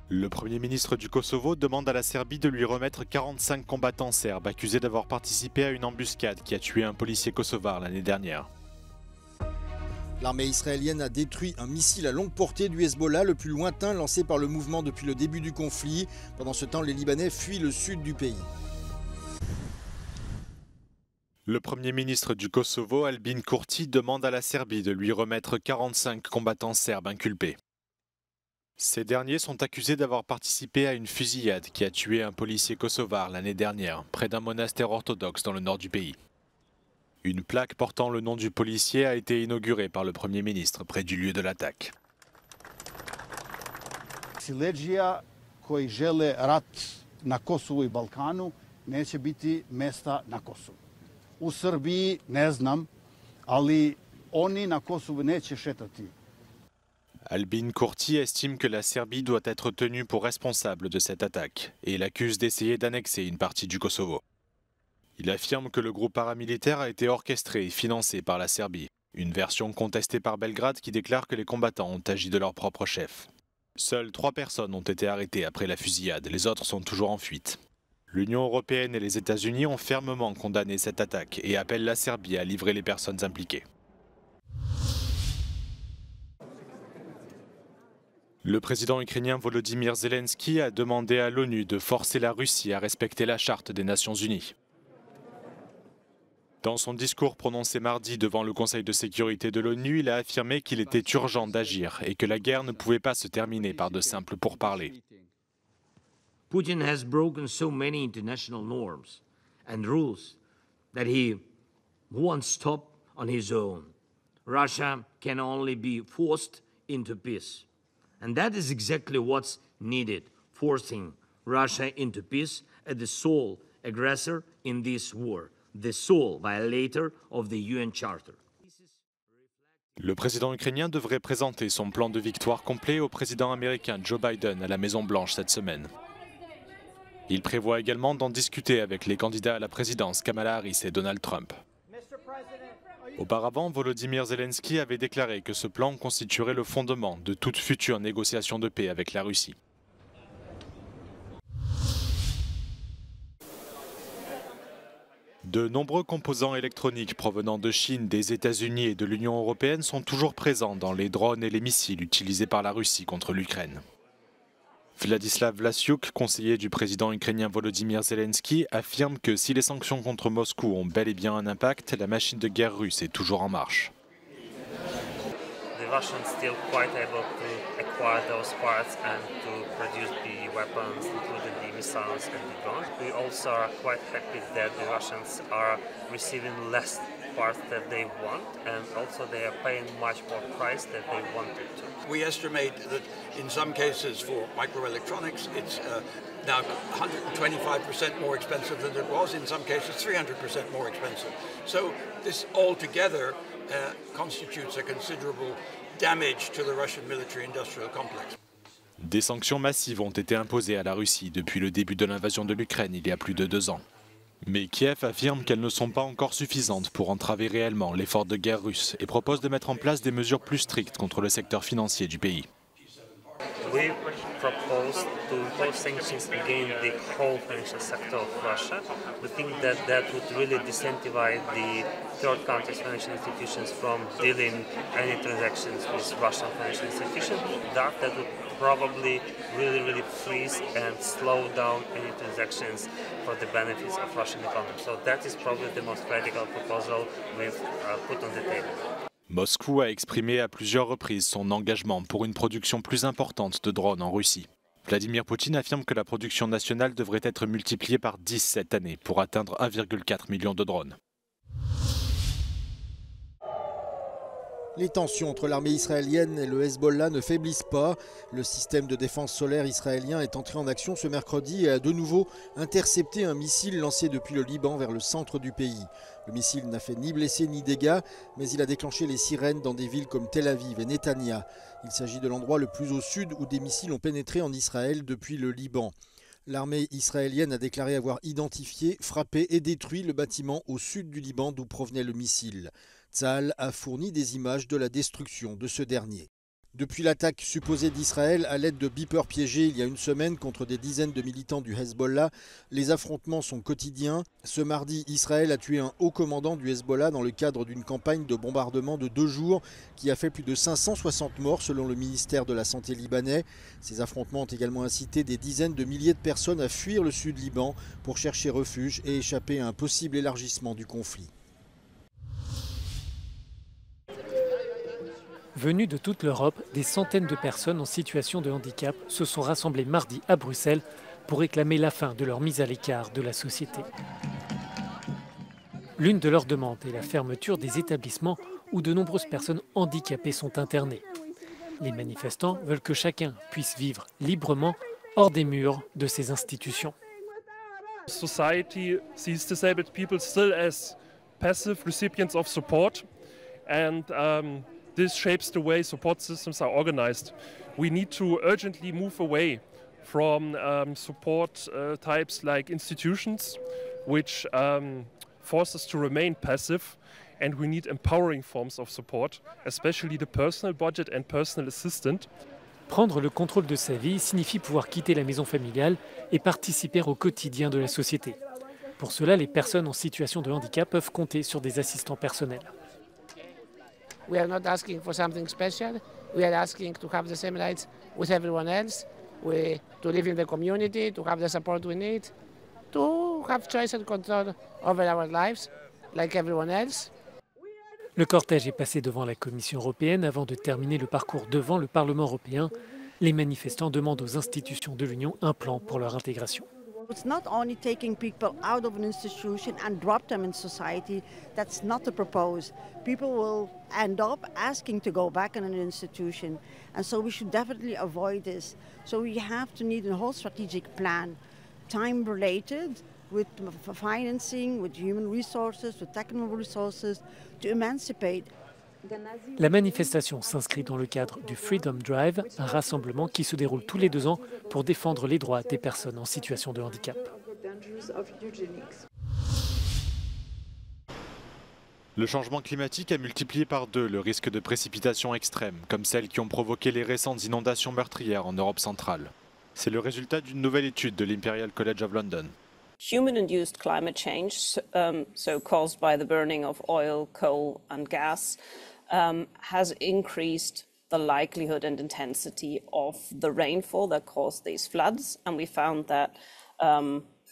Le Premier ministre du Kosovo demande à la Serbie de lui remettre 45 combattants serbes accusés d'avoir participé à une embuscade qui a tué un policier kosovar l'année dernière. L'armée israélienne a détruit un missile à longue portée du Hezbollah, le plus lointain lancé par le mouvement depuis le début du conflit. Pendant ce temps, les Libanais fuient le sud du pays. Le Premier ministre du Kosovo, Albin Kurti, demande à la Serbie de lui remettre 45 combattants serbes inculpés. Ces derniers sont accusés d'avoir participé à une fusillade qui a tué un policier kosovar l'année dernière, près d'un monastère orthodoxe dans le nord du pays. Une plaque portant le nom du policier a été inaugurée par le Premier ministre près du lieu de l'attaque. Siledžija koji žele rat na Kosovu I Balkanu neće biti mesta na Kosovu. U Srbiji ne znam, ali oni na Kosovu neće šetati. Albin Kurti estime que la Serbie doit être tenue pour responsable de cette attaque et l'accuse d'essayer d'annexer une partie du Kosovo. Il affirme que le groupe paramilitaire a été orchestré et financé par la Serbie, une version contestée par Belgrade qui déclare que les combattants ont agi de leur propre chef. Seules 3 personnes ont été arrêtées après la fusillade, les autres sont toujours en fuite. L'Union européenne et les États-Unis ont fermement condamné cette attaque et appellent la Serbie à livrer les personnes impliquées. Le président ukrainien Volodymyr Zelensky a demandé à l'ONU de forcer la Russie à respecter la Charte des Nations Unies. Dans son discours prononcé mardi devant le Conseil de sécurité de l'ONU, il a affirmé qu'il était urgent d'agir et que la guerre ne pouvait pas se terminer par de simples pourparlers. Putin has broken so many international norms and rules that he won't stop on his own. Russia can only be forced into peace. And that is exactly what's needed, forcing Russia into peace as the sole aggressor in this war, the sole violator of the UN Charter. Le président ukrainien devrait présenter son plan de victoire complet au président américain Joe Biden à la Maison-Blanche cette semaine. Il prévoit également d'en discuter avec les candidats à la présidence Kamala Harris et Donald Trump. Auparavant, Volodymyr Zelensky avait déclaré que ce plan constituerait le fondement de toute future négociation de paix avec la Russie. De nombreux composants électroniques provenant de Chine, des États-Unis et de l'Union européenne sont toujours présents dans les drones et les missiles utilisés par la Russie contre l'Ukraine. Vladislav Vlasiuk, conseiller du président ukrainien Volodymyr Zelensky, affirme que si les sanctions contre Moscou ont bel et bien un impact, la machine de guerre russe est toujours en marche. The Russians still quite able to acquire those parts and to produce the weapons, including the missiles and the drones. We also are quite happy that the Russians are receiving less parts that they want, and also they are paying much more price than they wanted to. We estimate that in some cases for microelectronics it's now 125% more expensive than it was, in some cases 300% more expensive. So this altogether constitutes a considerable damage to the Russian military-industrial complex. Des sanctions massives ont été imposées à la Russie depuis le début de l'invasion de l'Ukraine il y a plus de 2 ans. Mais Kiev affirme qu'elles ne sont pas encore suffisantes pour entraver réellement l'effort de guerre russe et propose de mettre en place des mesures plus strictes contre le secteur financier du pays. We propose to impose sanctions against the whole financial sector of Russia. We think that that would really disincentivize the third countries' financial institutions from dealing any transactions with Russian financial institutions. That would probably really freeze and slow down any transactions for the benefits of Russian economy. So that is probably the most radical proposal we've put on the table. Moscou a exprimé à plusieurs reprises son engagement pour une production plus importante de drones en Russie. Vladimir Poutine affirme que la production nationale devrait être multipliée par 10 cette année pour atteindre 1,4 million de drones. Les tensions entre l'armée israélienne et le Hezbollah ne faiblissent pas. Le système de défense solaire israélien est entré en action ce mercredi et a de nouveau intercepté un missile lancé depuis le Liban vers le centre du pays. Le missile n'a fait ni blessés ni dégâts, mais il a déclenché les sirènes dans des villes comme Tel Aviv et Netanya. Il s'agit de l'endroit le plus au sud où des missiles ont pénétré en Israël depuis le Liban. L'armée israélienne a déclaré avoir identifié, frappé et détruit le bâtiment au sud du Liban d'où provenait le missile. Tsahal a fourni des images de la destruction de ce dernier. Depuis l'attaque supposée d'Israël à l'aide de beepers piégés il y a une semaine contre des dizaines de militants du Hezbollah, les affrontements sont quotidiens. Ce mardi, Israël a tué un haut commandant du Hezbollah dans le cadre d'une campagne de bombardement de 2 jours qui a fait plus de 560 morts selon le ministère de la Santé libanais. Ces affrontements ont également incité des dizaines de milliers de personnes à fuir le sud Liban pour chercher refuge et échapper à un possible élargissement du conflit. Venus de toute l'Europe, des centaines de personnes en situation de handicap se sont rassemblées mardi à Bruxelles pour réclamer la fin de leur mise à l'écart de la société. L'une de leurs demandes est la fermeture des établissements où de nombreuses personnes handicapées sont internées. Les manifestants veulent que chacun puisse vivre librement hors des murs de ces institutions. Society sees disabled people still as passive recipients of support, and this shapes the way support systems are organized. We need to urgently move away from support types like institutions, which force us to remain passive, and we need empowering forms of support, especially the personal budget and personal assistant. Prendre le contrôle de sa vie signifie pouvoir quitter la maison familiale et participer au quotidien de la société. Pour cela, les personnes en situation de handicap peuvent compter sur des assistants personnels. We are not asking for something special. We are asking to have the same rights with everyone else, to live in the community, to have the support we need, to have choice and control over our lives like everyone else. Le cortège est passé devant la Commission européenne avant de terminer le parcours devant le Parlement européen. Les manifestants demandent aux institutions de l'Union un plan pour leur intégration. It's not only taking people out of an institution and drop them in society. That's not the propose. People will end up asking to go back in an institution. And so we should definitely avoid this. So we have to need a whole strategic plan, time-related, with financing, with human resources, with technical resources, to emancipate. La manifestation s'inscrit dans le cadre du Freedom Drive, un rassemblement qui se déroule tous les 2 ans pour défendre les droits des personnes en situation de handicap. Le changement climatique a multiplié par 2 le risque de précipitations extrêmes, comme celles qui ont provoqué les récentes inondations meurtrières en Europe centrale. C'est le résultat d'une nouvelle étude de l'Imperial College of London. Human-induced climate change, so caused by the burning of oil, coal and gas, has increased the likelihood and intensity of the rainfall that caused these floods. And we found that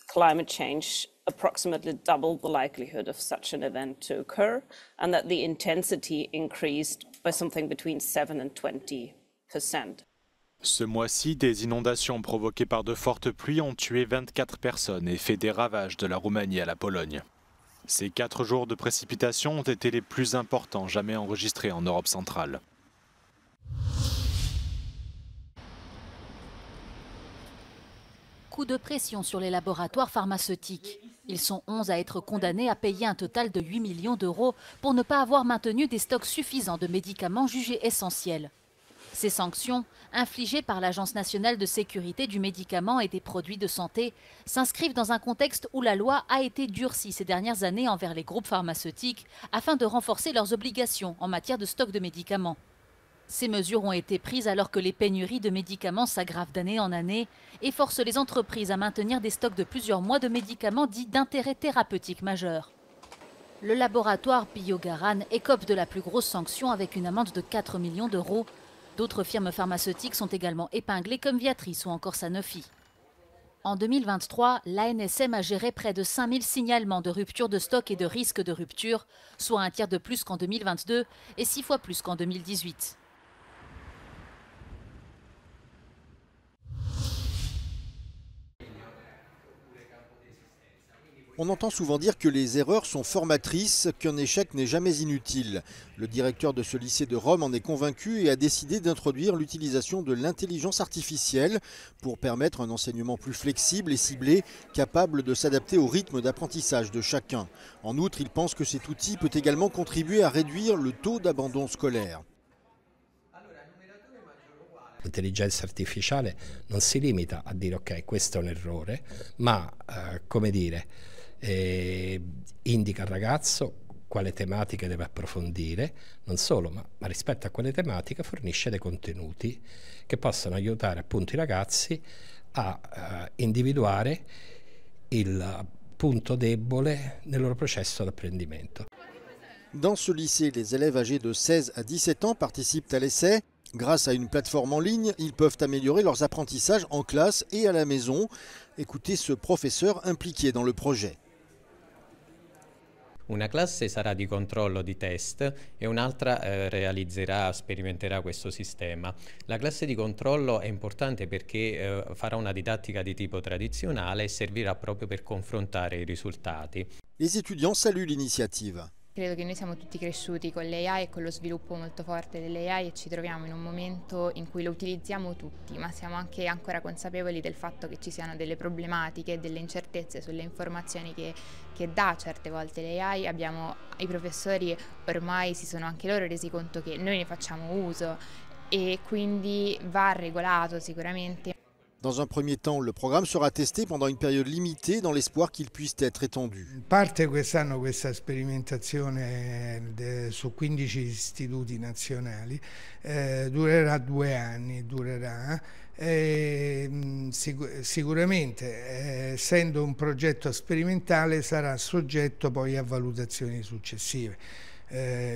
climate change approximately doubled the likelihood of such an event to occur, and that the intensity increased by something between 7 and 20%. Ce mois-ci, des inondations provoquées par de fortes pluies ont tué 24 personnes et fait des ravages de la Roumanie à la Pologne. Ces 4 jours de précipitations ont été les plus importants jamais enregistrés en Europe centrale. Coup de pression sur les laboratoires pharmaceutiques. Ils sont 11 à être condamnés à payer un total de 8 millions d'euros pour ne pas avoir maintenu des stocks suffisants de médicaments jugés essentiels. Ces sanctions, infligées par l'Agence nationale de sécurité du médicament et des produits de santé, s'inscrivent dans un contexte où la loi a été durcie ces dernières années envers les groupes pharmaceutiques afin de renforcer leurs obligations en matière de stock de médicaments. Ces mesures ont été prises alors que les pénuries de médicaments s'aggravent d'année en année et forcent les entreprises à maintenir des stocks de plusieurs mois de médicaments dits d'intérêt thérapeutique majeur. Le laboratoire Biogaran écope de la plus grosse sanction avec une amende de 4 millions d'euros. D'autres firmes pharmaceutiques sont également épinglées comme Viatris ou encore Sanofi. En 2023, l'ANSM a géré près de 5000 signalements de rupture de stock et de risque de rupture, soit un tiers de plus qu'en 2022 et 6 fois plus qu'en 2018. On entend souvent dire que les erreurs sont formatrices, qu'un échec n'est jamais inutile. Le directeur de ce lycée de Rome en est convaincu et a décidé d'introduire l'utilisation de l'intelligence artificielle pour permettre un enseignement plus flexible et ciblé, capable de s'adapter au rythme d'apprentissage de chacun. En outre, il pense que cet outil peut également contribuer à réduire le taux d'abandon scolaire. L'intelligenza artificiale non si limita a dire ok, questo è un errore, ma come dire, indica al ragazzo quale tematiche deve approfondire, non solo, ma rispetto a quelle tematiche fornisce dei contenuti che possono aiutare appunto i ragazzi a individuare il punto débole nel loro processo d'apprendimento. Dans ce lycée, les élèves âgés de 16 à 17 ans participent à l'essai. Grâce à une plateforme en ligne, ils peuvent améliorer leurs apprentissages en classe et à la maison. Écoutez ce professeur impliqué dans le projet. Una classe sarà di controllo di test e un'altra sperimenterà questo sistema. La classe di controllo è importante perché farà una didattica di tipo tradizionale e servirà proprio per confrontare i risultati. Les étudiants saluent l'initiative. Credo che noi siamo tutti cresciuti con l'AI e con lo sviluppo molto forte dell'AI e ci troviamo in un momento in cui lo utilizziamo tutti, ma siamo anche ancora consapevoli del fatto che ci siano delle problematiche, delle incertezze sulle informazioni che dà certe volte l'AI. I professori ormai si sono anche loro resi conto che noi ne facciamo uso e quindi va regolato sicuramente. Dans un premier temps, le programme sera testé pendant une période limitée dans l'espoir qu'il puisse être étendu. Parte quest'anno questa sperimentazione su 15 istituti nazionali, durerà 2 anni, sicuramente essendo un progetto sperimentale sarà soggetto poi a valutazioni successive.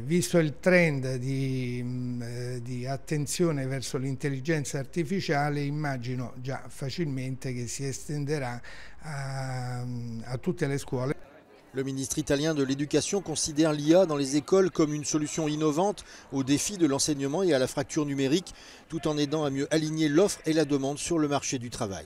Visto il trend di attenzione verso l'intelligenza artificiale, immagino già facilmente che si estenderà a tutte le scuole. Le ministre italien de l'Éducation considère l'IA dans les écoles comme une solution innovante aux défis de l'enseignement et à la fracture numérique, tout en aidant à mieux aligner l'offre et la demande sur le marché du travail.